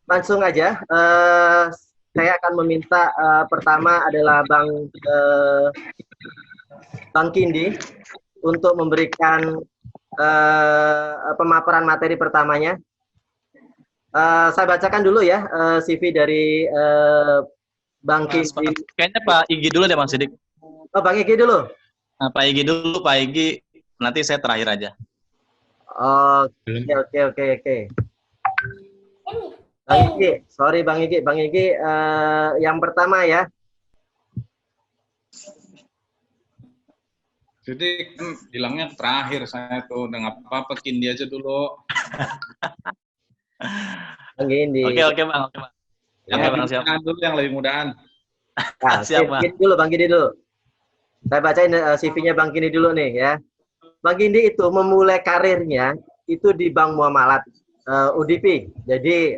langsung aja. Saya akan meminta pertama adalah Bang Kindi untuk memberikan pemaparan materi pertamanya. Saya bacakan dulu ya CV dari Bang Kindi. Kayaknya Pak Igi dulu deh Mas Sidik. Oh, Bang Igi dulu. Nah, Pak Igi dulu, Pak Igi. Nanti saya terakhir aja. Oke. Bang Igi, sorry Bang Igi. Bang Igi yang pertama ya. Jadi kan bilangnya terakhir, saya tuh udah nggak apa-apa, Kindi aja dulu. Bang Kindi. Oke Bang. Ya, Bang, siap. Dulu yang lebih mudahan. Nah, siap Bang. Bang Kindi dulu. Saya bacain CV-nya Bang Kindi dulu nih ya. Bang Kindi itu memulai karirnya itu di Bank Muamalat UDP. Jadi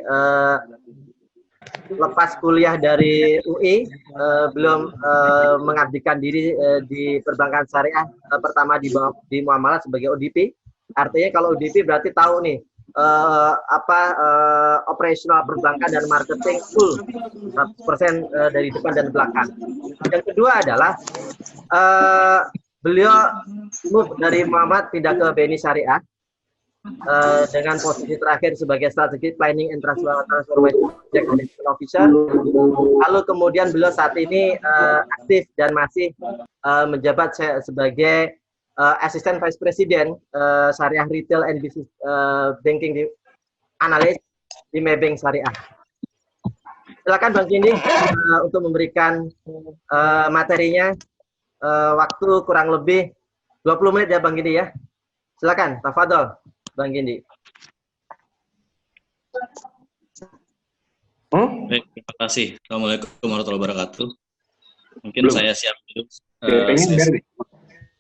lepas kuliah dari UI, belum mengabdikan diri di perbankan syariah, pertama di Muamalat sebagai ODP. Artinya kalau ODP berarti tahu nih operasional perbankan dan marketing full 100% dari depan dan belakang. Yang kedua adalah beliau move dari Muhammad pindah ke BNI Syariah dengan posisi terakhir sebagai Strategic Planning and Transformation Project Officer. Lalu kemudian beliau saat ini aktif dan masih menjabat sebagai Asisten Vice President Syariah Retail and Business Banking Analyst di Maybank Syariah. Silakan Bang Kindi untuk memberikan materinya. Waktu kurang lebih 20 menit ya Bang Kindi ya. Silakan, tafadhol Bang Kindi. Baik, terima kasih. Assalamualaikum warahmatullahi wabarakatuh. Mungkin saya siap dulu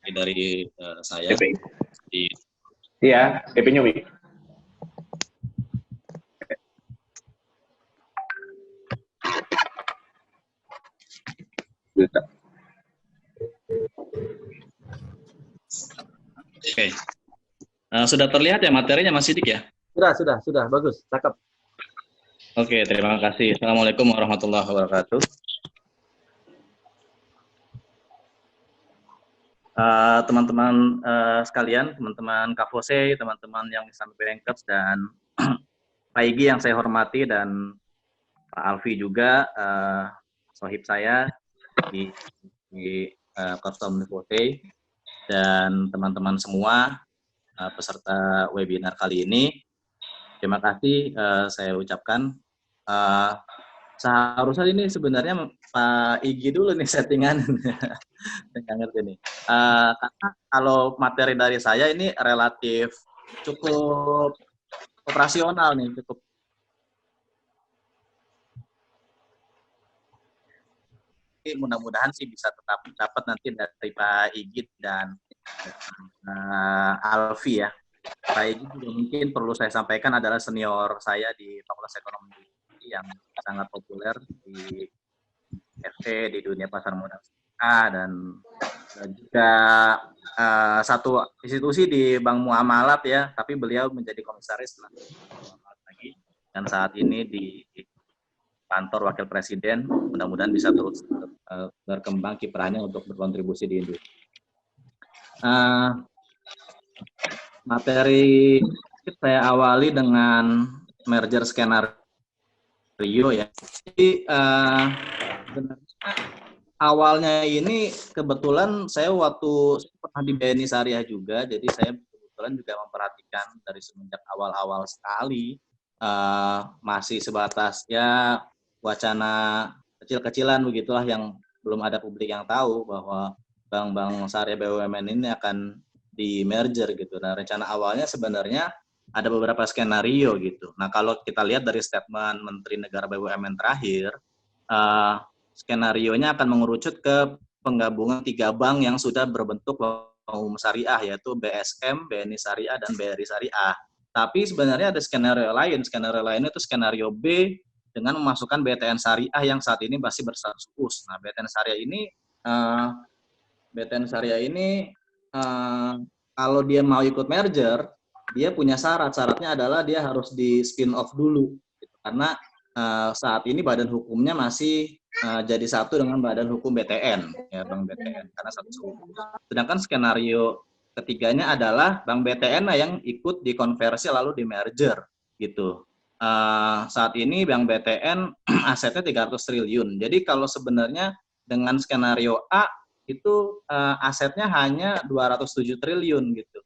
dari saya. Iya, DP-nya Wi. Oke. Sudah terlihat ya materinya Mas Sidik ya? Sudah. Bagus, cakep. Oke, terima kasih. Assalamualaikum warahmatullahi wabarakatuh. Teman-teman sekalian, teman-teman Kavose, teman-teman yang Islamic Bankers, dan Pak Igi yang saya hormati, dan Pak Alfi juga, sohib saya di Custom Kavose, dan teman-teman semua peserta webinar kali ini. Terima kasih saya ucapkan. Seharusnya ini sebenarnya Pak Igi dulu nih settingan. Nggak ngerti nih. Karena kalau materi dari saya ini relatif cukup operasional nih, cukup. Mudah-mudahan sih bisa tetap dapat nanti dari Pak Igi dan Alfi ya. Pak Igi juga mungkin perlu saya sampaikan adalah senior saya di Fakultas Ekonomi yang sangat populer di FT, di dunia pasar modal dan juga satu institusi di Bank Muamalat ya, tapi beliau menjadi komisaris lagi dan saat ini di kantor Wakil Presiden. Mudah-mudahan bisa terus berkembang kiprahnya untuk berkontribusi di industri. Materi saya awali dengan merger skenario ya. Jadi awalnya ini kebetulan saya waktu pernah di BNI Syariah juga, jadi saya kebetulan juga memperhatikan dari semenjak awal-awal sekali masih sebatas ya wacana kecil-kecilan begitulah yang belum ada publik yang tahu bahwa bank-bank syariah BUMN ini akan di merger gitu. Nah, rencana awalnya sebenarnya ada beberapa skenario gitu. Nah, kalau kita lihat dari statement Menteri Negara BUMN terakhir, skenarionya akan mengerucut ke penggabungan 3 bank yang sudah berbentuk bank umum syariah, yaitu BSM, BNI Syariah, dan BRI Syariah. Tapi sebenarnya ada skenario lain. Skenario lainnya itu skenario B dengan memasukkan BTN Syariah yang saat ini masih berstatus US. Nah, BTN Syariah ini kalau dia mau ikut merger, dia punya syarat. Syaratnya adalah dia harus di spin off dulu, gitu. Karena saat ini badan hukumnya masih jadi satu dengan badan hukum BTN, ya Bank BTN, karena satu hukum. Sedangkan skenario ketiganya adalah Bank BTN yang ikut dikonversi lalu di merger gitu. Saat ini Bank BTN asetnya 300 triliun. Jadi kalau sebenarnya dengan skenario A itu asetnya hanya 207 triliun gitu.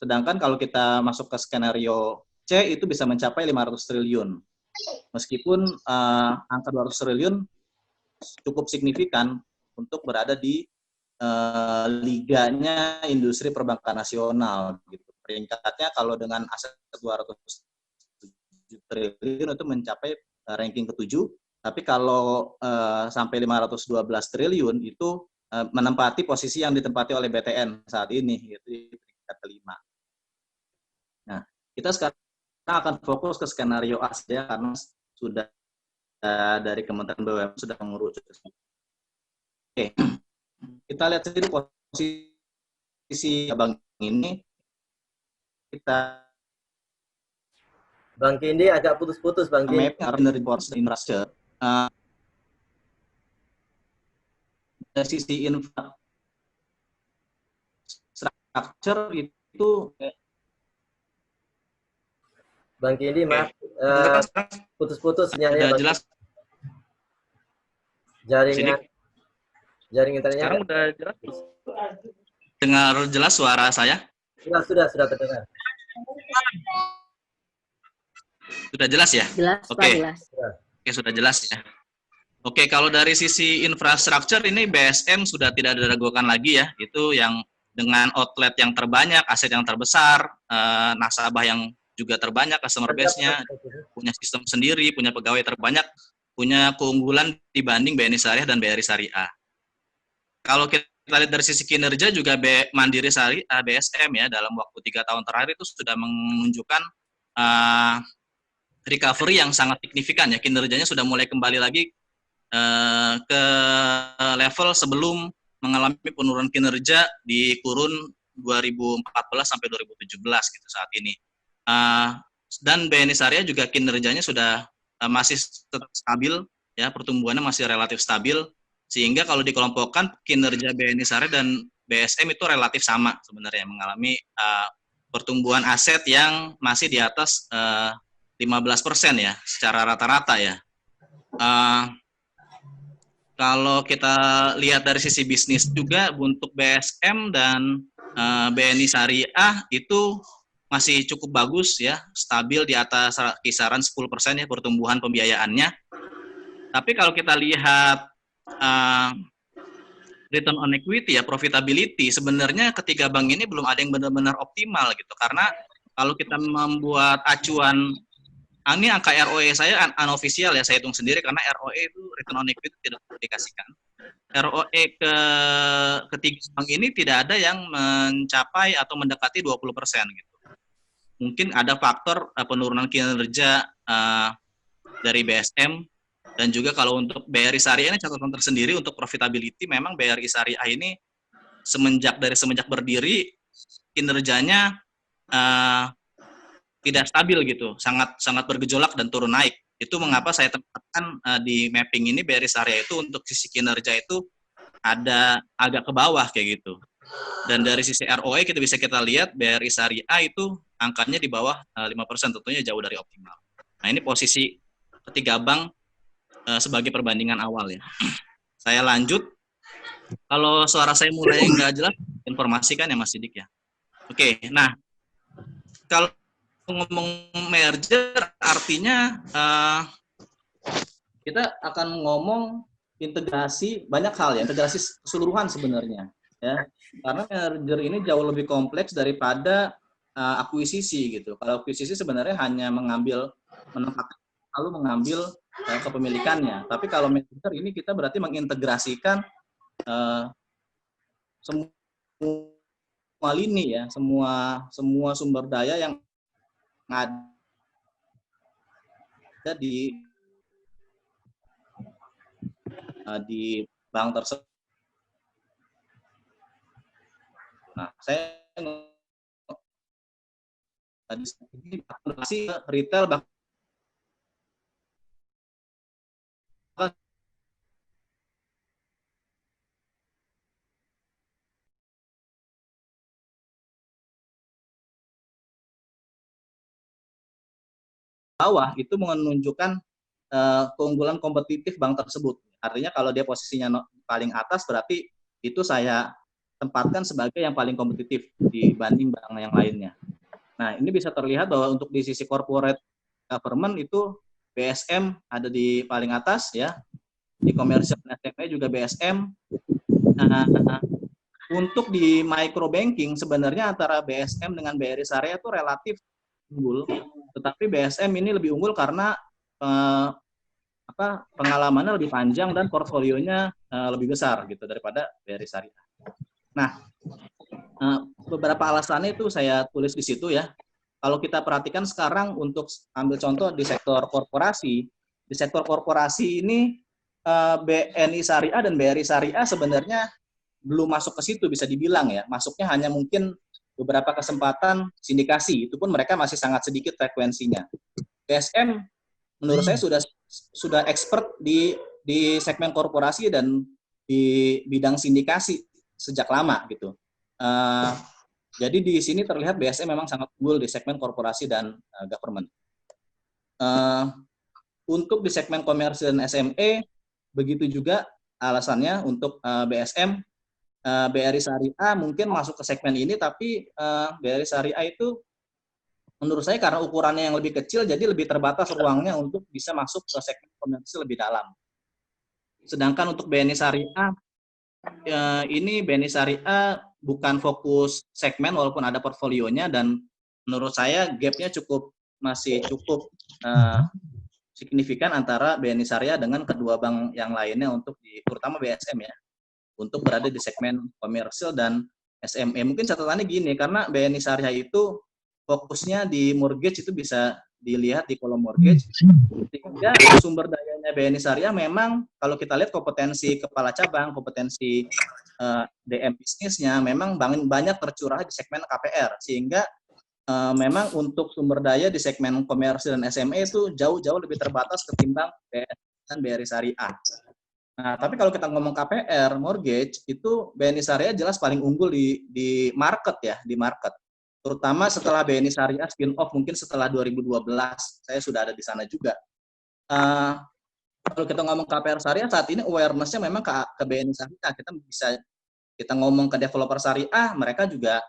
Sedangkan kalau kita masuk ke skenario C itu bisa mencapai 500 triliun. Meskipun angka 200 triliun cukup signifikan untuk berada di liganya industri perbankan nasional gitu. Peringkatnya kalau dengan aset 200 triliun itu mencapai ranking ke-7, tapi kalau sampai 512 triliun itu menempati posisi yang ditempati oleh BTN saat ini, yaitu di peringkat kelima. Nah, kita sekarang akan fokus ke skenario A saja karena sudah dari Kementerian BUMN sudah mengerucut. Oke, kita lihat sendiri posisi Bang ini. Kita Bang Kindi agak putus-putus, Bang Kindi. mapping dari infrastructure. Dari sisi infrastructure itu Bang Kindi, maaf, putus-putus sinyalnya. udah jelas. Jaringan internetnya. Sekarang udah jelas. Dengar jelas suara saya? Sudah terdengar. Sudah jelas ya? Jelas, Oke. Pak, jelas. Oke, sudah jelas ya. Oke, kalau dari sisi infrastruktur ini BSM sudah tidak diragukan lagi ya. Itu yang dengan outlet yang terbanyak, aset yang terbesar, nasabah yang juga terbanyak, customer base-nya, punya sistem sendiri, punya pegawai terbanyak, punya keunggulan dibanding BNI Syariah dan BRI Syariah. Kalau kita lihat dari sisi kinerja juga Mandiri Syariah BSM ya dalam waktu 3 tahun terakhir itu sudah menunjukkan recovery yang sangat signifikan ya, kinerjanya sudah mulai kembali lagi ke level sebelum mengalami penurunan kinerja di kurun 2014 sampai 2017 gitu saat ini. Dan BNI Syariah juga kinerjanya sudah masih tetap stabil ya, pertumbuhannya masih relatif stabil, sehingga kalau dikelompokkan kinerja BNI Syariah dan BSM itu relatif sama sebenarnya, mengalami pertumbuhan aset yang masih di atas 15% ya secara rata-rata ya. Kalau kita lihat dari sisi bisnis juga untuk BSM dan BNI Syariah itu masih cukup bagus ya, stabil di atas kisaran 10% ya pertumbuhan pembiayaannya. Tapi kalau kita lihat return on equity ya, profitability, sebenarnya ketiga bank ini belum ada yang benar-benar optimal gitu. Karena kalau kita membuat acuan, ini angka ROE saya unofficial ya, saya hitung sendiri karena ROE itu return on equity tidak dikasihkan. ROE ketiga bank ini tidak ada yang mencapai atau mendekati 20% gitu. Mungkin ada faktor penurunan kinerja dari BSM, dan juga kalau untuk BRI Syariah ini catatan tersendiri untuk profitability, memang BRI Syariah ini semenjak berdiri kinerjanya tidak stabil gitu, sangat bergejolak dan turun naik. Itu mengapa saya tempatkan di mapping ini BRI Syariah itu untuk sisi kinerja itu ada agak ke bawah kayak gitu. Dan dari sisi ROE kita lihat BRI Syariah itu angkanya di bawah 5%, tentunya jauh dari optimal. Nah, ini posisi ketiga bank sebagai perbandingan awal ya. Saya lanjut. Kalau suara saya mulai nggak jelas, informasikan ya Mas Sidik ya. Oke, nah kalau ngomong merger artinya kita akan ngomong integrasi banyak hal ya, integrasi keseluruhan sebenarnya ya. Karena merger ini jauh lebih kompleks daripada akuisisi gitu. Kalau akuisisi sebenarnya hanya menempatkan lalu mengambil kepemilikannya. Tapi kalau merger ini kita berarti mengintegrasikan semua lini ya, semua sumber daya yang ada di bank tersebut. Nah, saya tadi retail bawah itu menunjukkan keunggulan kompetitif bank tersebut. Artinya kalau dia posisinya paling atas berarti itu saya tempatkan sebagai yang paling kompetitif dibanding bank yang lainnya. Nah, ini bisa terlihat bahwa untuk di sisi corporate government itu BSM ada di paling atas ya. Di komersial dan SME juga BSM. Untuk di micro banking sebenarnya antara BSM dengan BRI Syariah itu relatif unggul, tetapi BSM ini lebih unggul karena pengalamannya lebih panjang dan portfolionya lebih besar gitu daripada BRI Syariah. Nah, beberapa alasannya itu saya tulis di situ ya. Kalau kita perhatikan sekarang untuk ambil contoh di sektor korporasi ini BNI Syariah dan BRI Syariah sebenarnya belum masuk ke situ bisa dibilang ya. Masuknya hanya mungkin beberapa kesempatan sindikasi, itu pun mereka masih sangat sedikit frekuensinya. BSM menurut saya sudah expert di segmen korporasi dan di bidang sindikasi sejak lama gitu. Jadi di sini terlihat BSM memang sangat unggul di segmen korporasi dan government. Untuk di segmen komersil dan SME, begitu juga alasannya untuk BSM, BRI Syariah mungkin masuk ke segmen ini, tapi BRI Syariah itu menurut saya karena ukurannya yang lebih kecil, jadi lebih terbatas ruangnya untuk bisa masuk ke segmen komersil lebih dalam. Sedangkan untuk BNI Syariah, ini BNI Syariah bukan fokus segmen walaupun ada portfolionya, dan menurut saya gapnya masih cukup signifikan antara BNI Syariah dengan kedua bank yang lainnya untuk terutama BSM ya, untuk berada di segmen komersil dan SME. Mungkin catatannya gini, karena BNI Syariah itu fokusnya di mortgage, itu bisa dilihat di kolom mortgage, sehingga sumber dayanya BNI Syariah memang kalau kita lihat kompetensi kepala cabang, kompetensi DM bisnisnya memang banyak tercurah di segmen KPR, sehingga memang untuk sumber daya di segmen komersil dan SME itu jauh-jauh lebih terbatas ketimbang BNI dan BRI Syariah. Nah, tapi kalau kita ngomong KPR, mortgage, itu BNI Syariah jelas paling unggul di market ya, di market. Terutama setelah BNI Syariah spin-off mungkin setelah 2012, saya sudah ada di sana juga. Kalau kita ngomong KPR Syariah, saat ini awareness-nya memang ke BNI Syariah. Kita ngomong ke developer Syariah, mereka juga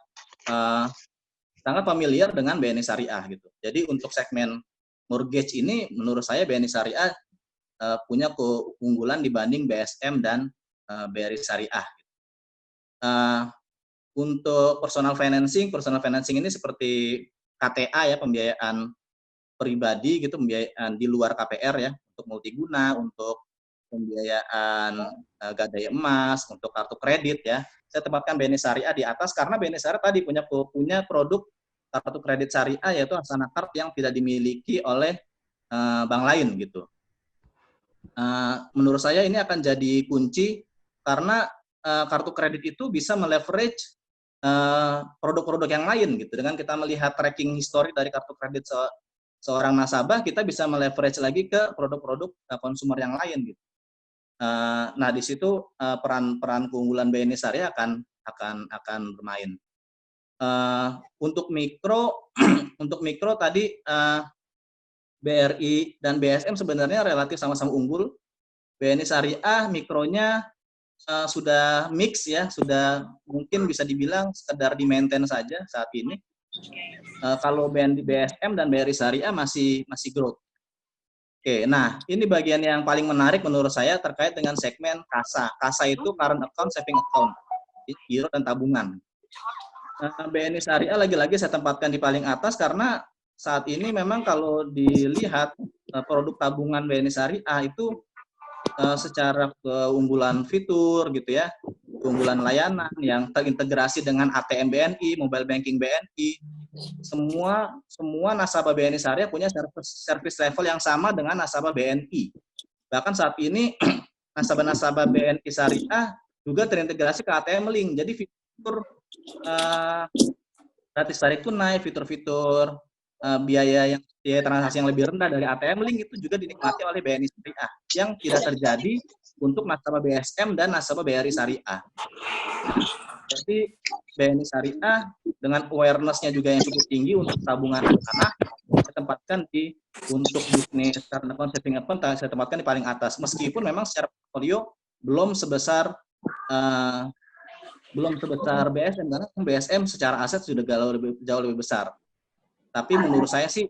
sangat familiar dengan BNI Syariah gitu. Jadi untuk segmen mortgage ini, menurut saya BNI Syariah punya keunggulan dibanding BSM dan BRI Syariah. Untuk personal financing ini seperti KTA ya, pembiayaan pribadi gitu, pembiayaan di luar KPR ya, untuk multiguna, untuk pembiayaan gadai emas, untuk kartu kredit ya. Saya tempatkan BNI Syariah di atas karena BNI Syariah tadi punya produk kartu kredit syariah yaitu Hasanah Card yang tidak dimiliki oleh bank lain gitu. Menurut saya ini akan jadi kunci karena kartu kredit itu bisa meleverage produk-produk yang lain gitu. Dengan kita melihat tracking history dari kartu kredit seorang nasabah, kita bisa meleverage lagi ke produk-produk konsumer yang lain gitu. Nah di situ peran keunggulan BNI Syariah akan bermain. Untuk mikro tadi BRI dan BSM sebenarnya relatif sama-sama unggul. BNI Syariah mikronya sudah mix ya, sudah mungkin bisa dibilang sekedar di maintain saja saat ini. Kalau BSM dan BRI Syariah masih growth. Oke, nah ini bagian yang paling menarik menurut saya terkait dengan segmen KASA. KASA itu current account, saving account, giro dan tabungan. BNI Syariah lagi-lagi saya tempatkan di paling atas karena saat ini memang kalau dilihat produk tabungan BNI Syariah itu secara keunggulan fitur gitu ya, keunggulan layanan yang terintegrasi dengan ATM BNI, mobile banking BNI, semua nasabah BNI Syariah punya service level yang sama dengan nasabah BNI. Bahkan saat ini nasabah-nasabah BNI Syariah juga terintegrasi ke ATM Link. Jadi fitur gratis tarik tunai, fitur-fitur biaya transaksi yang lebih rendah dari ATM Link itu juga dinikmati oleh BNI Syariah yang tidak terjadi untuk nasabah BSM dan nasabah BRI Syariah. Jadi BNI Syariah dengan awareness-nya juga yang cukup tinggi untuk tabungan anak, saya tempatkan untuk bisnis karena saving account saya tempatkan di paling atas. Meskipun memang secara portfolio belum sebesar BSM, karena BSM secara aset sudah jauh lebih besar. Tapi menurut saya sih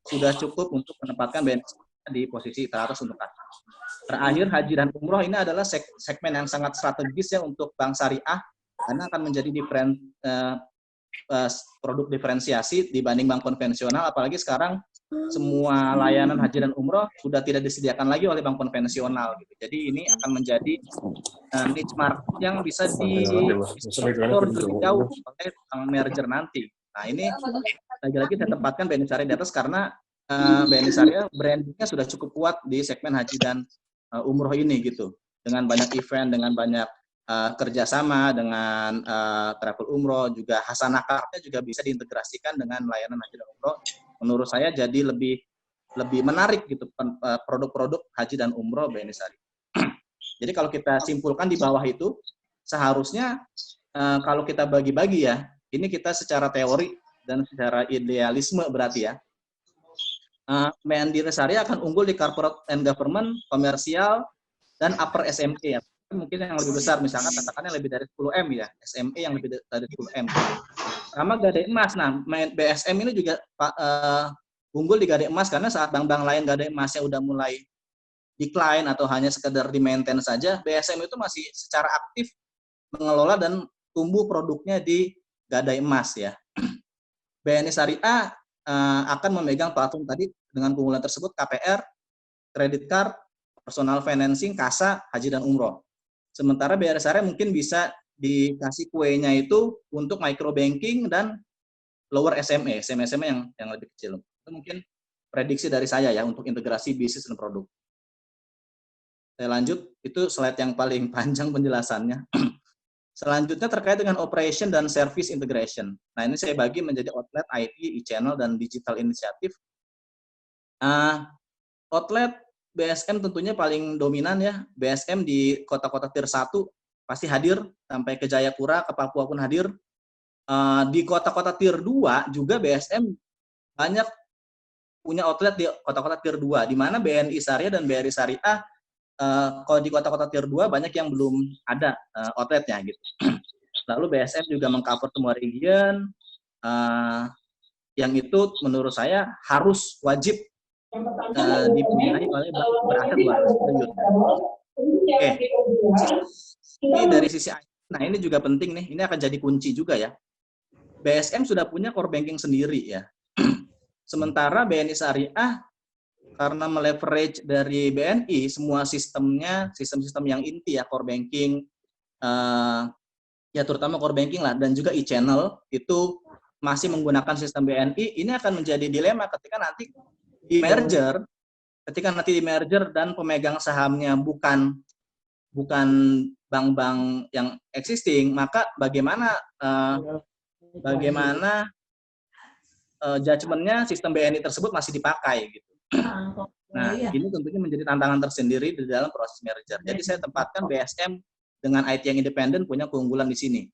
sudah cukup untuk menempatkan BNI di posisi teratas untuk aset. Terakhir, haji dan umroh ini adalah segmen yang sangat strategis ya untuk bank syariah, karena akan menjadi produk diferensiasi dibanding bank konvensional, apalagi sekarang semua layanan haji dan umroh sudah tidak disediakan lagi oleh bank konvensional gitu. Jadi ini akan menjadi niche market yang bisa diekspor lebih jauh oleh bank merger nanti. Nah ini lagi-lagi saya tempatkan BNI Syariah di atas karena BNI Syariah brandingnya sudah cukup kuat di segmen haji dan umroh ini gitu, dengan banyak event, dengan banyak kerjasama dengan travel umroh, juga hasanah card-nya juga bisa diintegrasikan dengan layanan haji dan umroh. Menurut saya jadi lebih menarik gitu produk-produk haji dan umroh BNI Syariah. Jadi kalau kita simpulkan di bawah itu, seharusnya kalau kita bagi-bagi ya, ini kita secara teori dan secara idealisme berarti ya, BNI Syariah akan unggul di corporate and government, komersial, dan upper SME ya. Mungkin yang lebih besar, misalkan katakannya lebih dari 10M ya, SME yang lebih dari 10M. Sama gadai emas, nah BSM ini juga unggul di gadai emas, karena saat bank-bank lain gadai emasnya udah mulai decline atau hanya sekedar di maintain saja, BSM itu masih secara aktif mengelola dan tumbuh produknya di gadai emas ya. BNI Syariah akan memegang platform tadi dengan keunggulan tersebut, KPR, credit card, personal financing, kasa, haji dan umroh. Sementara BNI Syariah mungkin bisa dikasih kuenya itu untuk micro banking dan lower SME yang lebih kecil. Itu mungkin prediksi dari saya ya untuk integrasi bisnis dan produk. Saya lanjut, itu slide yang paling panjang penjelasannya. Selanjutnya terkait dengan operation dan service integration. Nah ini saya bagi menjadi outlet, IT, e-channel, dan digital initiative. Outlet BSM tentunya paling dominan ya. BSM di kota-kota tier 1 pasti hadir, sampai ke Jayapura, ke Papua pun hadir. Di kota-kota tier 2 juga BSM banyak punya outlet di kota-kota tier 2, di mana BNI Syariah dan BRI Syariah kalau di kota-kota tier 2 banyak yang belum ada outletnya gitu. Lalu BSM juga mengcover semua region, yang itu menurut saya harus wajib dipunyai oleh beraset 200 triliun. Oke. Ini dari sisi IT. Nah ini juga penting nih, ini akan jadi kunci juga ya. BSM sudah punya core banking sendiri ya. Sementara BNI Syariah karena meleverage dari BNI semua sistemnya, sistem-sistem yang inti ya, core banking, ya terutama core banking lah, dan juga e-channel itu masih menggunakan sistem BNI. Ini akan menjadi dilema ketika nanti di merger dan pemegang sahamnya bukan bank-bank yang existing, maka bagaimana judgement-nya sistem BNI tersebut masih dipakai gitu. Nah, ini tentunya menjadi tantangan tersendiri di dalam proses merger. Jadi saya tempatkan BSM dengan IT yang independen punya keunggulan di sini.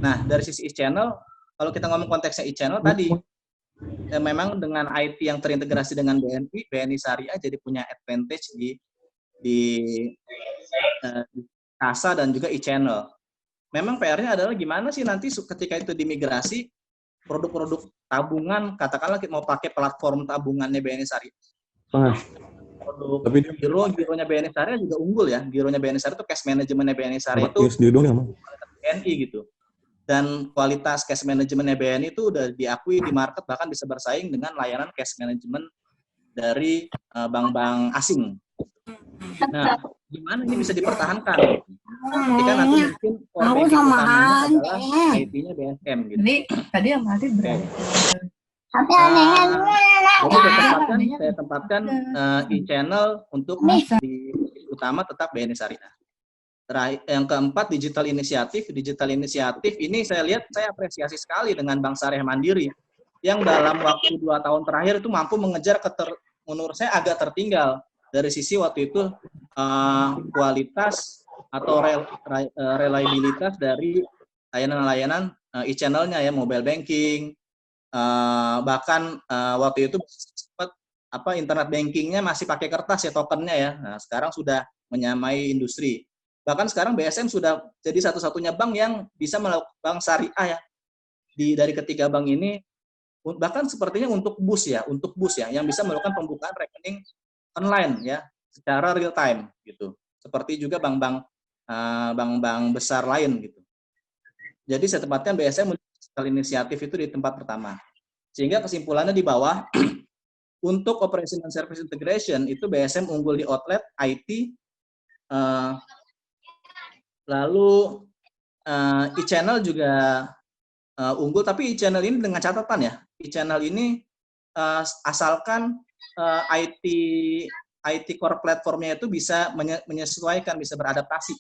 Nah, dari sisi e-channel, kalau kita ngomong konteksnya e-channel tadi, memang dengan IT yang terintegrasi dengan BNI Syariah jadi punya advantage di kasa dan juga e-channel. Memang PR-nya adalah gimana sih nanti ketika itu dimigrasi produk-produk tabungan, katakanlah kita mau pakai platform tabungannya BNI Syariah. Produk gironya BNI Syariah juga unggul ya. Gironya BNI Syariah itu cash manajemennya BNI Syariah itu BNI gitu. Dan kualitas cash manajemennya BNI itu udah diakui di market, bahkan bisa bersaing dengan layanan cash management dari bank-bank asing. Nah, gimana ini bisa dipertahankan? Ketika nanti mungkin core banking utamanya adalah IT-nya BSM gitu. Jadi tadi yang mati berarti. Jadi saya tempatkan e-channel untuk di utama tetap BNI Syariah. Yang keempat, digital inisiatif. Digital inisiatif ini saya lihat, saya apresiasi sekali dengan Bank Syariah Mandiri yang dalam waktu 2 tahun terakhir itu mampu mengejar menurut saya agak tertinggal dari sisi waktu itu kualitas atau reliabilitas dari layanan-layanan e-channelnya ya, mobile banking, Bahkan waktu itu sempat internet bankingnya masih pakai kertas ya, tokennya ya. Nah, sekarang sudah menyamai industri. Bahkan sekarang BSM sudah jadi satu-satunya bank yang bisa melakukan bank syariah ya. Dari ketiga bank ini, bahkan sepertinya untuk bus ya, yang bisa melakukan pembukaan rekening online ya, secara real time gitu. Seperti juga bank-bank besar lain gitu. Jadi saya tempatkan BSM inisiatif itu di tempat pertama. Sehingga kesimpulannya di bawah, untuk operation and service integration itu BSM unggul di outlet, IT, lalu e-channel juga unggul, tapi e-channel ini dengan catatan ya, e-channel ini asalkan IT core platformnya itu bisa menyesuaikan, bisa beradaptasi.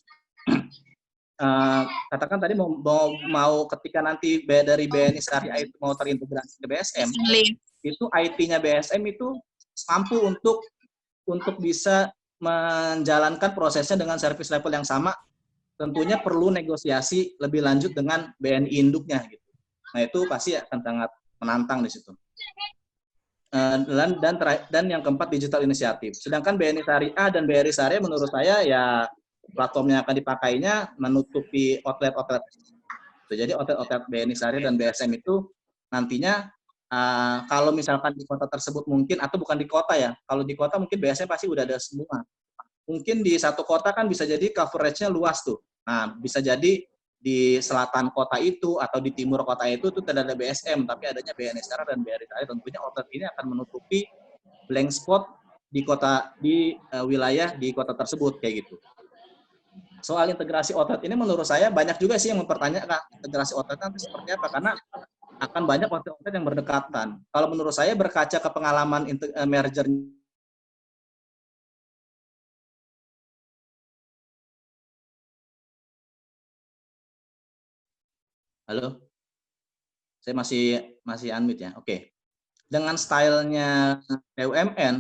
Katakan tadi mau ketika nanti dari BNI Syariah itu mau terintegrasi ke BSM, itu IT-nya BSM itu mampu untuk bisa menjalankan prosesnya dengan service level yang sama. Tentunya perlu negosiasi lebih lanjut dengan BNI induknya gitu. Nah, itu pasti akan sangat menantang di situ. Dan yang keempat, digital inisiatif. Sedangkan BNI Syariah dan BRI Syariah menurut saya ya platform yang akan dipakainya menutupi outlet-outlet. Jadi outlet-outlet BNI Syariah dan BSM itu nantinya kalau misalkan di kota tersebut mungkin, atau bukan di kota ya, kalau di kota mungkin BSM pasti udah ada semua. Mungkin di satu kota kan bisa jadi coverage-nya luas tuh. Nah, bisa jadi di selatan kota itu atau di timur kota itu tidak ada BSM, tapi adanya BNI Syariah dan BRI Syariah. Tentunya outlet ini akan menutupi blank spot di wilayah di kota tersebut kayak gitu. Soal integrasi outlet ini menurut saya banyak juga sih yang mempertanyakan integrasi outlet nanti seperti apa, karena akan banyak outlet yang berdekatan. Kalau menurut saya berkaca ke pengalaman merger. Halo? Saya masih unmute ya. Oke. Dengan stylenya BUMN,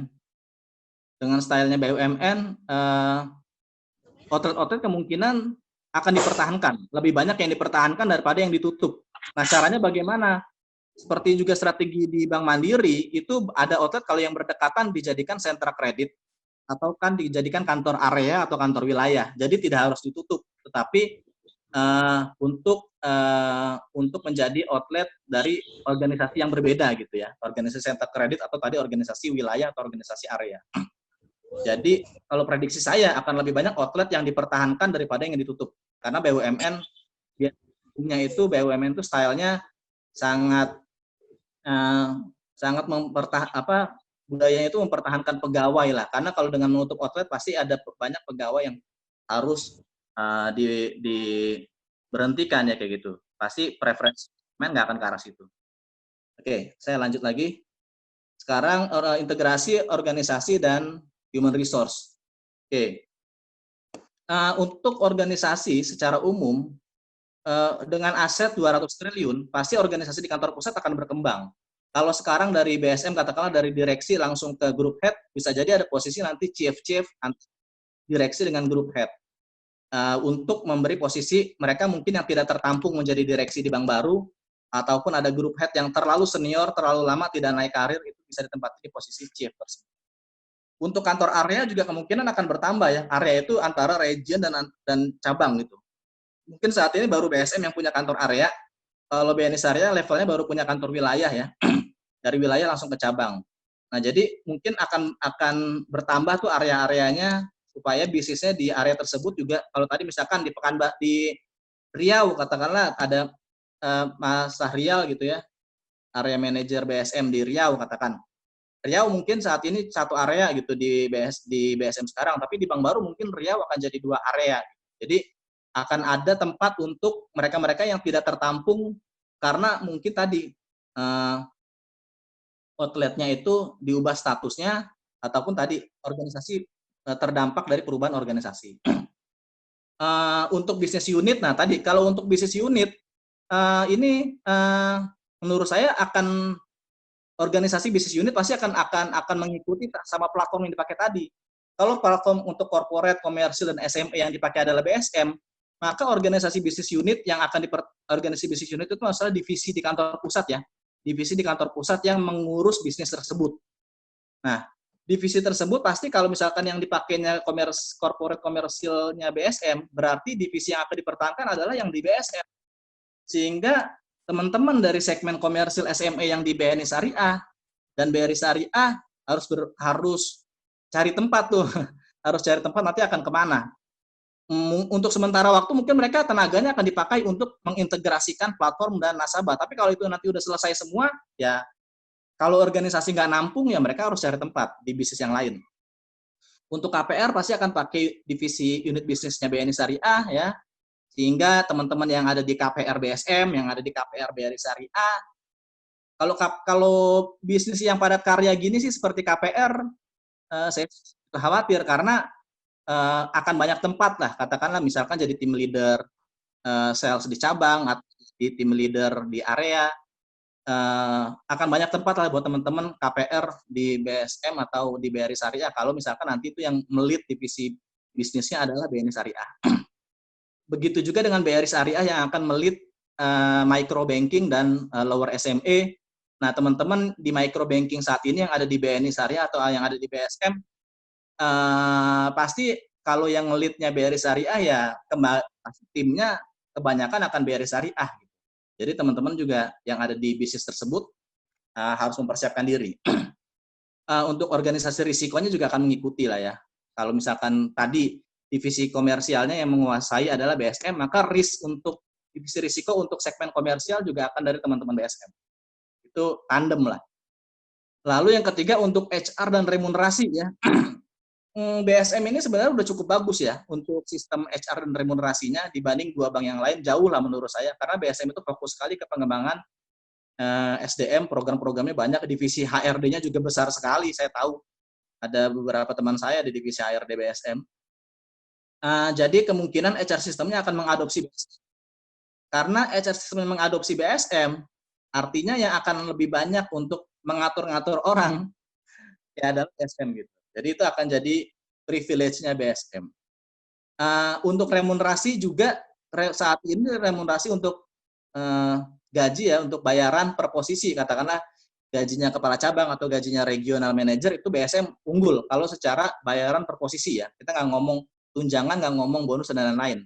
outlet kemungkinan akan dipertahankan. Lebih banyak yang dipertahankan daripada yang ditutup. Nah, caranya bagaimana? Seperti juga strategi di Bank Mandiri, itu ada outlet kalau yang berdekatan dijadikan sentra kredit, atau kan dijadikan kantor area atau kantor wilayah. Jadi tidak harus ditutup, tetapi untuk menjadi outlet dari organisasi yang berbeda gitu ya, organisasi sentra kredit atau tadi organisasi wilayah atau organisasi area. Jadi kalau prediksi saya akan lebih banyak outlet yang dipertahankan daripada yang ditutup, karena BUMN BUMN itu stylenya sangat budayanya itu mempertahankan pegawai lah, karena kalau dengan menutup outlet pasti ada banyak pegawai yang harus diberhentikan ya kayak gitu. Pasti preferensi nggak akan ke arah situ. Oke, saya lanjut lagi. Sekarang integrasi organisasi dan human resource. Oke. Untuk organisasi secara umum dengan aset 200 triliun, pasti organisasi di kantor pusat akan berkembang. Kalau sekarang dari BSM katakanlah dari direksi langsung ke grup head, bisa jadi ada posisi nanti chief direksi dengan grup head. Untuk memberi posisi mereka mungkin yang tidak tertampung menjadi direksi di bank baru, ataupun ada grup head yang terlalu senior, terlalu lama tidak naik karir, itu bisa ditempati di posisi chief tersebut. Untuk kantor area juga kemungkinan akan bertambah ya. Area itu antara region dan cabang gitu. Mungkin saat ini baru BSM yang punya kantor area. Kalau BNI Syariah levelnya baru punya kantor wilayah ya. Dari wilayah langsung ke cabang. Nah, jadi mungkin akan bertambah tuh area-areanya supaya bisnisnya di area tersebut juga. Kalau tadi misalkan di Riau katakanlah ada Mas Sahrial gitu ya, area manajer BSM di Riau katakan. Riau mungkin saat ini satu area gitu di BSM sekarang, tapi di Bank Baru mungkin Riau akan jadi 2 area. Jadi akan ada tempat untuk mereka-mereka yang tidak tertampung karena mungkin tadi outletnya itu diubah statusnya, ataupun tadi organisasi terdampak dari perubahan organisasi. Untuk bisnis unit, nah tadi kalau untuk bisnis unit ini menurut saya akan organisasi bisnis unit pasti akan mengikuti sama platform yang dipakai tadi. Kalau platform untuk corporate, komersil, dan SME yang dipakai adalah BSM, maka organisasi bisnis unit yang akan organisasi bisnis unit itu masalah divisi di kantor pusat ya. divisi di kantor pusat yang mengurus bisnis tersebut. Nah, divisi tersebut pasti kalau misalkan yang dipakainya corporate komersilnya BSM, berarti divisi yang akan dipertahankan adalah yang di BSM. Sehingga teman-teman dari segmen komersil SME yang di BNI Syariah dan BRI Syariah harus cari tempat tuh, harus cari tempat nanti akan kemana. Untuk sementara waktu mungkin mereka tenaganya akan dipakai untuk mengintegrasikan platform dan nasabah. Tapi kalau itu nanti udah selesai semua, ya kalau organisasi nggak nampung, ya mereka harus cari tempat di bisnis yang lain. Untuk KPR pasti akan pakai divisi unit bisnisnya BNI Syariah ya, sehingga teman-teman yang ada di KPR BSM, yang ada di KPR BRI Syariah, kalau bisnis yang padat karya gini sih seperti KPR, saya khawatir karena akan banyak tempat lah, katakanlah misalkan jadi tim leader sales di cabang atau di tim leader di area, akan banyak tempat lah buat teman-teman KPR di BSM atau di BRI Syariah kalau misalkan nanti itu yang melit divisi bisnisnya adalah BNI Syariah. Begitu juga dengan BRI Syariah yang akan melit micro banking dan lower SME. Nah, teman-teman di micro banking saat ini yang ada di BNI Syariah atau yang ada di BSM, pasti kalau yang ngelitnya BRI Syariah ya timnya kebanyakan akan BRI Syariah. Jadi teman-teman juga yang ada di bisnis tersebut harus mempersiapkan diri. Untuk organisasi risikonya juga akan mengikuti lah ya. Kalau misalkan tadi divisi komersialnya yang menguasai adalah BSM, maka risk untuk divisi risiko untuk segmen komersial juga akan dari teman-teman BSM. Itu tandem lah. Lalu yang ketiga untuk HR dan remunerasi ya. BSM ini sebenarnya udah cukup bagus ya untuk sistem HR dan remunerasinya dibanding dua bank yang lain, jauh lah menurut saya, karena BSM itu fokus sekali ke pengembangan SDM, program-programnya banyak, divisi HRD-nya juga besar sekali, saya tahu ada beberapa teman saya di divisi HRD BSM. Jadi kemungkinan HR sistemnya akan mengadopsi BSM. Karena HR sistem mengadopsi BSM, artinya yang akan lebih banyak untuk mengatur-ngatur orang ya adalah BSM gitu. Jadi itu akan jadi privilege-nya BSM. Untuk remunerasi juga saat ini remunerasi untuk gaji ya, untuk bayaran per posisi, katakanlah gajinya kepala cabang atau gajinya regional manager itu BSM unggul kalau secara bayaran per posisi ya. Kita nggak ngomong tunjangan, nggak ngomong bonus dan lain-lain.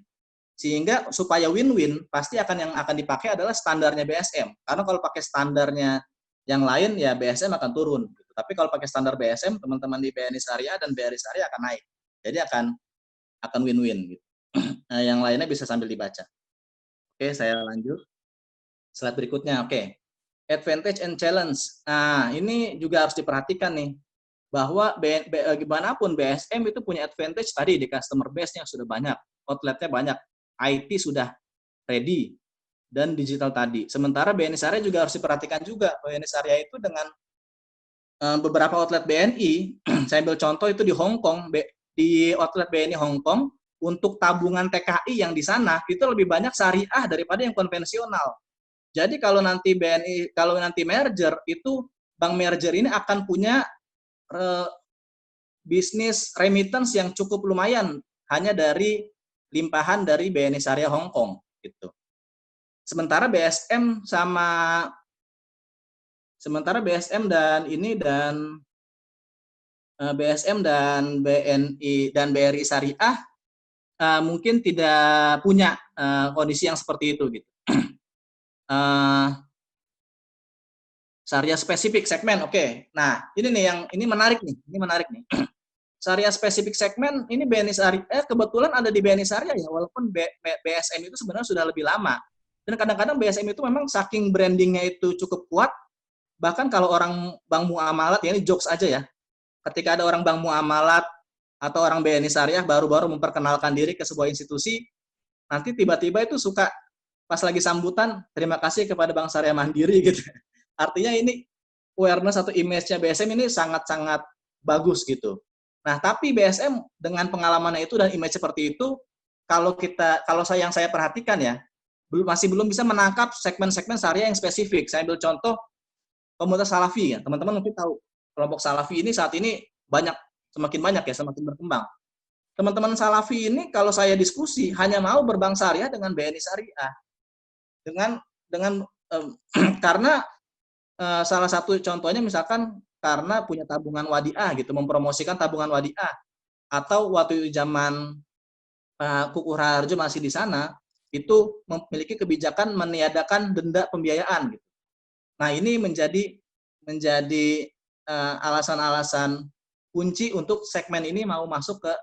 Sehingga supaya win-win pasti yang akan dipakai adalah standarnya BSM. Karena kalau pakai standarnya yang lain ya BSM akan turun. Tapi kalau pakai standar BSM, teman-teman di BNI Syariah dan BRI Syariah akan naik. Jadi akan win-win gitu. Nah, yang lainnya bisa sambil dibaca. Oke, saya lanjut. Slide berikutnya. Oke. Advantage and challenge. Nah, ini juga harus diperhatikan nih. Bahwa bagaimanapun BSM itu punya advantage tadi di customer base-nya sudah banyak. Outlet-nya banyak. IT sudah ready. Dan digital tadi. Sementara BNI Syariah juga harus diperhatikan juga. BNI Syariah itu dengan beberapa outlet BNI, saya ambil contoh itu di Hong Kong, di outlet BNI Hong Kong, untuk tabungan TKI yang di sana, itu lebih banyak syariah daripada yang konvensional. Jadi kalau nanti BNI, kalau nanti merger, itu bank merger ini akan punya bisnis remittance yang cukup lumayan, hanya dari limpahan dari BNI Syariah Hong Kong. Gitu. Sementara BSM BNI dan BRI Syariah mungkin tidak punya kondisi yang seperti itu gitu. Syariah spesifik segmen, oke. Nah, ini menarik nih. Syariah spesifik segmen ini BNI Syariah kebetulan ada di BNI Syariah ya, walaupun BSM itu sebenarnya sudah lebih lama. Dan kadang-kadang BSM itu memang saking brandingnya itu cukup kuat. Bahkan kalau orang bank muamalat, ya ini jokes aja ya, ketika ada orang bank muamalat atau orang BNI Syariah baru-baru memperkenalkan diri ke sebuah institusi, nanti tiba-tiba itu suka pas lagi sambutan, terima kasih kepada Bank Syariah Mandiri gitu. Artinya ini awareness atau image-nya BSM ini sangat-sangat bagus gitu. Nah, tapi BSM dengan pengalamannya itu dan image seperti itu, kalau yang saya perhatikan ya, masih belum bisa menangkap segmen-segmen syariah yang spesifik. Saya ambil contoh komunitas Salafi ya, teman-teman mungkin tahu kelompok Salafi ini saat ini semakin banyak ya, semakin berkembang. Teman-teman Salafi ini kalau saya diskusi hanya mau berbank syariah dengan BNI Syariah, karena salah satu contohnya misalkan karena punya tabungan wadiah gitu, mempromosikan tabungan wadiah, atau waktu zaman Kuku Raharjo masih di sana, itu memiliki kebijakan meniadakan denda pembiayaan gitu. Nah, ini menjadi alasan-alasan kunci untuk segmen ini mau masuk ke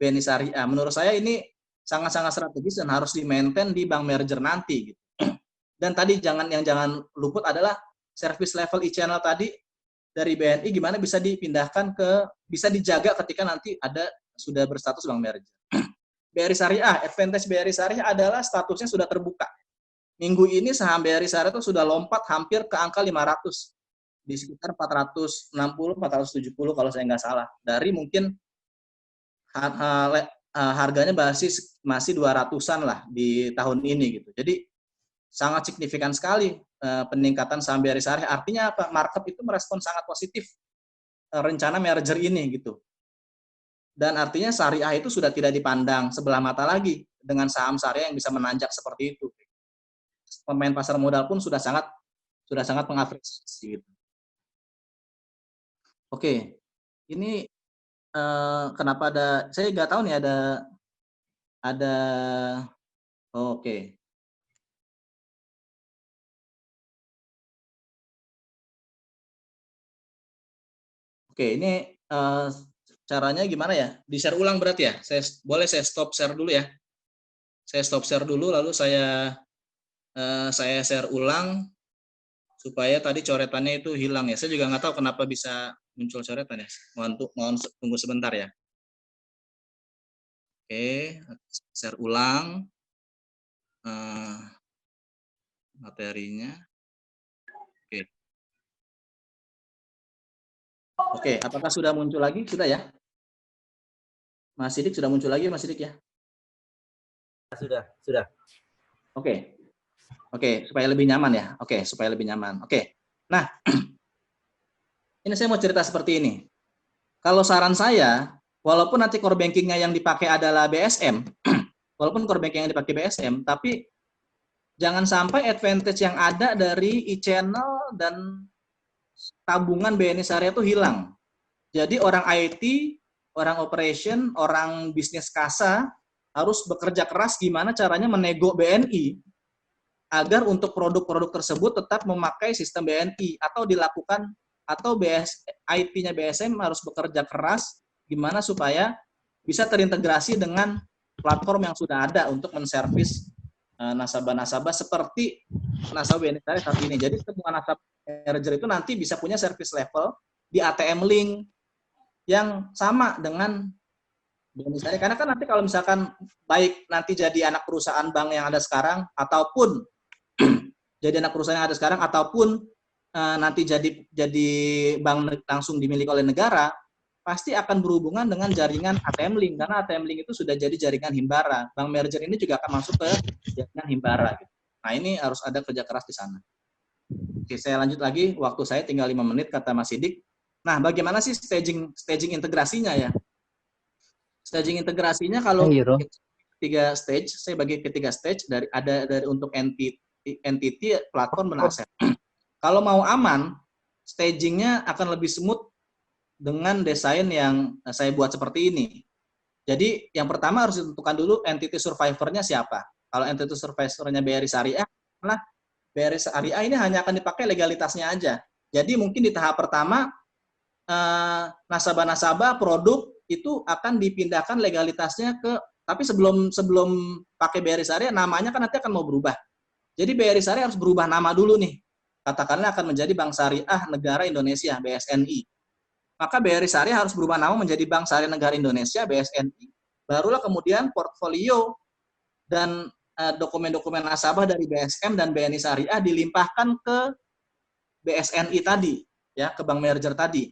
BNI Syariah. Menurut saya ini sangat-sangat strategis dan harus di-maintain di bank merger nanti gitu. Dan tadi jangan luput adalah service level e-channel tadi dari BNI gimana bisa dipindahkan bisa dijaga ketika nanti sudah berstatus bank merger. BRI Syariah, advantage BRI Syariah adalah statusnya sudah terbuka. Minggu ini saham BRI Syariah itu sudah lompat hampir ke angka 500. Di sekitar 460, 470 kalau saya nggak salah. Dari mungkin harganya masih 200-an lah di tahun ini gitu. Jadi sangat signifikan sekali peningkatan saham BRI Syariah. Artinya apa? Market itu merespon sangat positif rencana merger ini gitu. Dan artinya syariah itu sudah tidak dipandang sebelah mata lagi dengan saham syariah yang bisa menanjak seperti itu. Pemain pasar modal pun sudah sangat mengapresiasi gitu. Oke, ini kenapa saya nggak tahu nih ada oke. Oke, ini caranya gimana ya? Di-share ulang berarti ya? Boleh saya stop share dulu ya? Saya stop share dulu, lalu saya share ulang supaya tadi coretannya itu hilang ya. Saya juga nggak tahu kenapa bisa muncul coretan ya. Mohon tunggu sebentar ya. Oke, share ulang materinya. Oke, apakah sudah muncul lagi? Sudah ya? Mas Sidik sudah muncul lagi, Mas Sidik ya? Sudah. Oke, supaya lebih nyaman ya. Oke, supaya lebih nyaman. Oke. Nah, ini saya mau cerita seperti ini. Kalau saran saya, walaupun nanti core banking-nya yang dipakai adalah BSM, walaupun core banking yang dipakai BSM, tapi jangan sampai advantage yang ada dari e-channel dan tabungan BNI Syariah itu hilang. Jadi orang IT, orang operation, orang bisnis kasa harus bekerja keras gimana caranya menego BNI agar untuk produk-produk tersebut tetap memakai sistem BNI atau dilakukan atau IT-nya BSM harus bekerja keras gimana supaya bisa terintegrasi dengan platform yang sudah ada untuk menservis nasabah-nasabah seperti nasabah BNI Syariah saat ini. Jadi semua nasabah merger itu nanti bisa punya service level di ATM Link yang sama dengan BNI Syariah. Karena kan nanti kalau misalkan baik nanti jadi anak perusahaan bank yang ada sekarang ataupun jadi anak perusahaan yang ada sekarang ataupun nanti jadi bank langsung dimiliki oleh negara, pasti akan berhubungan dengan jaringan ATM Link karena ATM Link itu sudah jadi jaringan Himbara. Bank merger ini juga akan masuk ke jaringan Himbara. Gitu. Nah ini harus ada kerja keras di sana. Oke, saya lanjut lagi. Waktu saya tinggal 5 menit kata Mas Sidik. Nah, bagaimana sih staging integrasinya ya? Staging integrasinya kalau 3 stage, saya bagi ke 3 stage dari untuk entity, platform dan aset. Kalau mau aman, stagingnya akan lebih smooth dengan desain yang saya buat seperti ini. Jadi yang pertama harus ditentukan dulu entity survivornya siapa. Kalau entity survivornya BRI Syariah, nah BRI Syariah ini hanya akan dipakai legalitasnya aja. Jadi mungkin di tahap pertama nasabah-nasabah produk itu akan dipindahkan legalitasnya tapi sebelum pakai BRI Syariah namanya kan nanti akan mau berubah. Jadi BRI Syariah harus berubah nama dulu nih. Katakanlah akan menjadi Bank Syariah Negara Indonesia, BSNI. Maka BRI Syariah harus berubah nama menjadi Bank Syariah Negara Indonesia, BSNI. Barulah kemudian portfolio dan dokumen-dokumen nasabah dari BSM dan BNI Syariah dilimpahkan ke BSNI tadi, ya, ke bank merger tadi.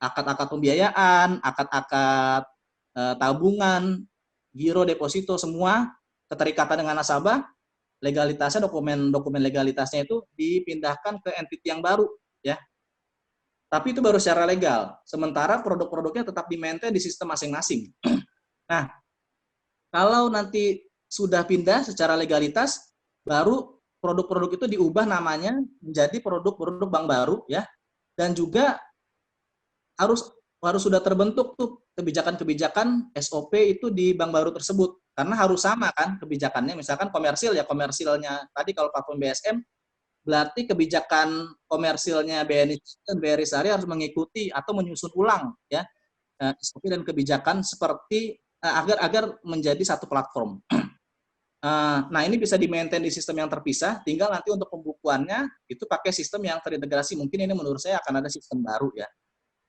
Akad-akad pembiayaan, akad-akad tabungan, giro, deposito, semua keterikatan dengan nasabah, legalitasnya, dokumen legalitasnya itu dipindahkan ke entity yang baru, ya. Tapi itu baru secara legal. Sementara produk-produknya tetap di-maintain di sistem masing-masing. Nah, kalau nanti sudah pindah secara legalitas, baru produk-produk itu diubah namanya menjadi produk-produk bank baru ya, dan juga harus sudah terbentuk tuh kebijakan-kebijakan SOP itu di bank baru tersebut, karena harus sama kan kebijakannya. Misalkan komersil ya, komersilnya tadi kalau platform BSM berarti kebijakan komersilnya BNI dan BRI Syariah harus mengikuti atau menyusun ulang ya SOP dan kebijakan seperti agar menjadi satu platform. Nah, ini bisa di-maintain di sistem yang terpisah, tinggal nanti untuk pembukuannya itu pakai sistem yang terintegrasi. Mungkin ini menurut saya akan ada sistem baru ya,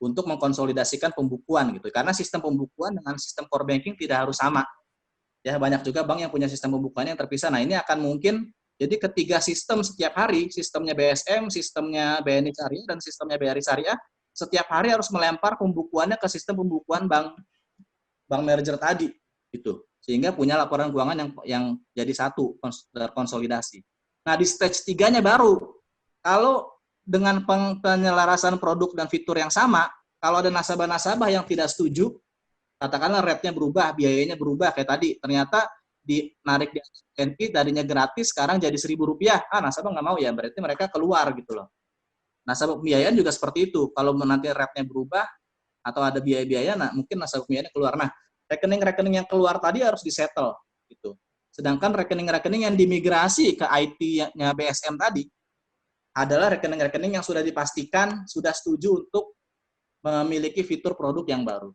untuk mengkonsolidasikan pembukuan gitu. Karena sistem pembukuan dengan sistem core banking tidak harus sama. Ya, banyak juga bank yang punya sistem pembukuan yang terpisah. Nah, ini akan mungkin jadi ketiga sistem setiap hari, sistemnya BSM, sistemnya BNI Syariah, dan sistemnya BRI Syariah, setiap hari harus melempar pembukuannya ke sistem pembukuan bank merger tadi gitu. Sehingga punya laporan keuangan yang jadi satu, terkonsolidasi. Nah, di stage 3-nya baru, kalau dengan penyelarasan produk dan fitur yang sama, kalau ada nasabah-nasabah yang tidak setuju, katakanlah rate-nya berubah, biayanya berubah, kayak tadi, ternyata narik di NP tadinya gratis, sekarang jadi Rp1.000, nasabah nggak mau ya, berarti mereka keluar gitu loh. Nasabah pembiayaan juga seperti itu, kalau nanti rate-nya berubah, atau ada biaya-biaya, nah mungkin nasabah pembiayaan keluar. Nah, rekening-rekening yang keluar tadi harus disettle gitu. Sedangkan rekening-rekening yang dimigrasi ke IT-nya BSM tadi adalah rekening-rekening yang sudah dipastikan sudah setuju untuk memiliki fitur produk yang baru.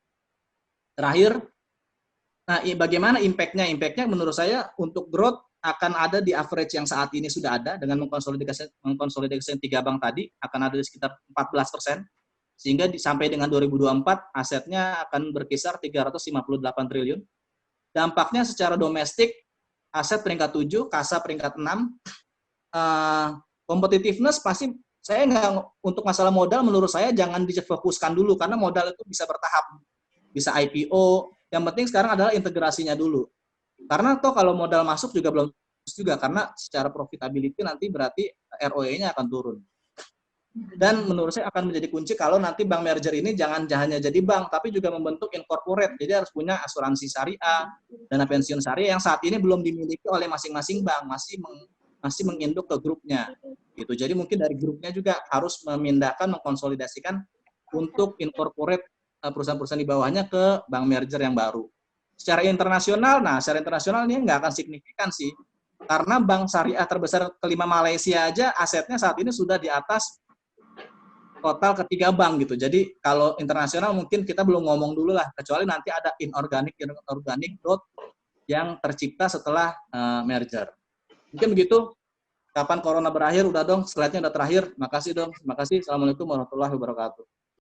Terakhir, nah bagaimana impact-nya? Impact-nya menurut saya untuk growth akan ada di average yang saat ini sudah ada dengan mengkonsolidasikan 3 bank tadi akan ada di sekitar 14%. Sehingga sampai dengan 2024 asetnya akan berkisar 358 triliun. Dampaknya secara domestik, aset peringkat 7, kasa peringkat 6. Competitiveness pasti saya nggak, untuk masalah modal menurut saya jangan difokuskan dulu karena modal itu bisa bertahap. Bisa IPO, yang penting sekarang adalah integrasinya dulu. Karena toh kalau modal masuk juga belum juga karena secara profitability nanti berarti ROE-nya akan turun. Dan menurut saya akan menjadi kunci kalau nanti bank merger ini jangan hanya jadi bank, tapi juga membentuk incorporate. Jadi harus punya asuransi syariah, dana pensiun syariah yang saat ini belum dimiliki oleh masing-masing bank, masih menginduk ke grupnya. Gitu. Jadi mungkin dari grupnya juga harus memindahkan, mengkonsolidasikan untuk incorporate perusahaan-perusahaan di bawahnya ke bank merger yang baru. Secara internasional ini nggak akan signifikan sih. Karena bank syariah terbesar kelima Malaysia aja asetnya saat ini sudah di atas total ketiga bank gitu. Jadi kalau internasional mungkin kita belum ngomong dulu lah, kecuali nanti ada inorganic growth yang tercipta setelah merger. Mungkin begitu. Kapan corona berakhir? Udah dong, slide-nya udah terakhir. Makasih dong. Terima kasih. Assalamualaikum warahmatullahi wabarakatuh.